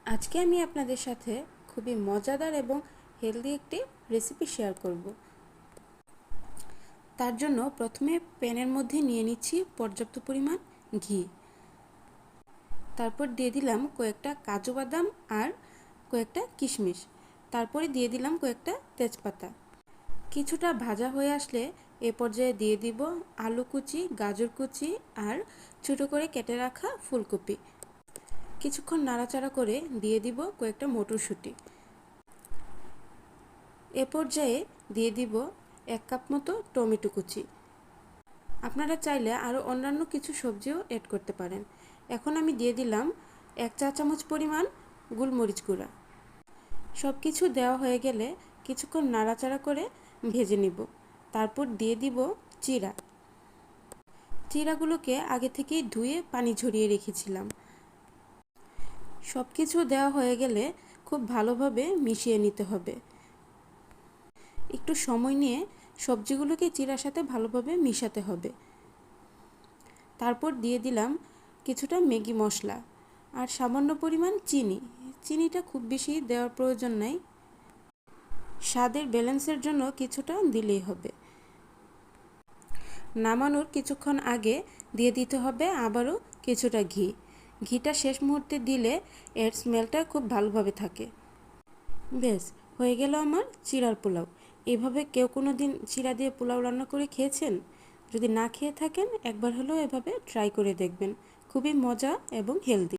আজকে আমি আপনাদের সাথে খুবই মজাদার এবং হেলদি একটি রেসিপি শেয়ার করব। তার জন্য প্রথমে প্যানের মধ্যে নিয়ে নিচ্ছি পর্যাপ্ত পরিমাণ ঘি। তারপর দিয়ে দিলাম কয়েকটা কাজু বাদাম আর কয়েকটা কিশমিশ। তারপরে দিয়ে দিলাম কয়েকটা তেজপাতা। কিছুটা ভাজা হয়ে আসলে এ পর্যায়ে দিয়ে দিব আলু কুচি, গাজর কুচি আর ছোটো করে কেটে রাখা ফুলকপি। কিছুক্ষণ নাড়াচাড়া করে দিয়ে দিব কয়েকটা মটরশুঁটি। এ পর্যায়ে দিয়ে দিব 1 কাপ মতো টমেটো কুচি। আপনারা চাইলে আরও অন্যান্য কিছু সবজিও অ্যাড করতে পারেন। এখন আমি দিয়ে দিলাম 1 চা চামচ পরিমাণ গোলমরিচ গুঁড়া। সব কিছু দেওয়া হয়ে গেলে কিছুক্ষণ নাড়াচাড়া করে ভেজে নিব। তারপর দিয়ে দিব চিড়া। চিড়াগুলোকে আগে থেকেই ধুয়ে পানি ঝরিয়ে রেখেছিলাম। সব কিছু দেওয়া হয়ে গেলে খুব ভালোভাবে মিশিয়ে নিতে হবে। একটু সময় নিয়ে সবজিগুলোকে চিড়ার সাথে ভালোভাবে মিশাতে হবে। তারপর দিয়ে দিলাম কিছুটা ম্যাগি মশলা আর সামান্য পরিমাণ চিনি। চিনিটা খুব বেশি দেওয়ার প্রয়োজন নাই, স্বাদের ব্যালেন্সের জন্য কিছুটা দিলেই হবে। নামানোর কিছুক্ষণ আগে দিয়ে দিতে হবে আবারও কিছুটা ঘি। ঘিটা শেষ মুহূর্তে দিলে এর স্মেলটা খুব ভালোভাবে থাকে। বেশ, হয়ে গেল আমার চিড়ার পোলাও। এভাবে কেউ কোনো দিন চিড়া দিয়ে পোলাও রান্না করে খেয়েছেন? যদি না খেয়ে থাকেন একবার হলেও এভাবে ট্রাই করে দেখবেন। খুবই মজা এবং হেলদি।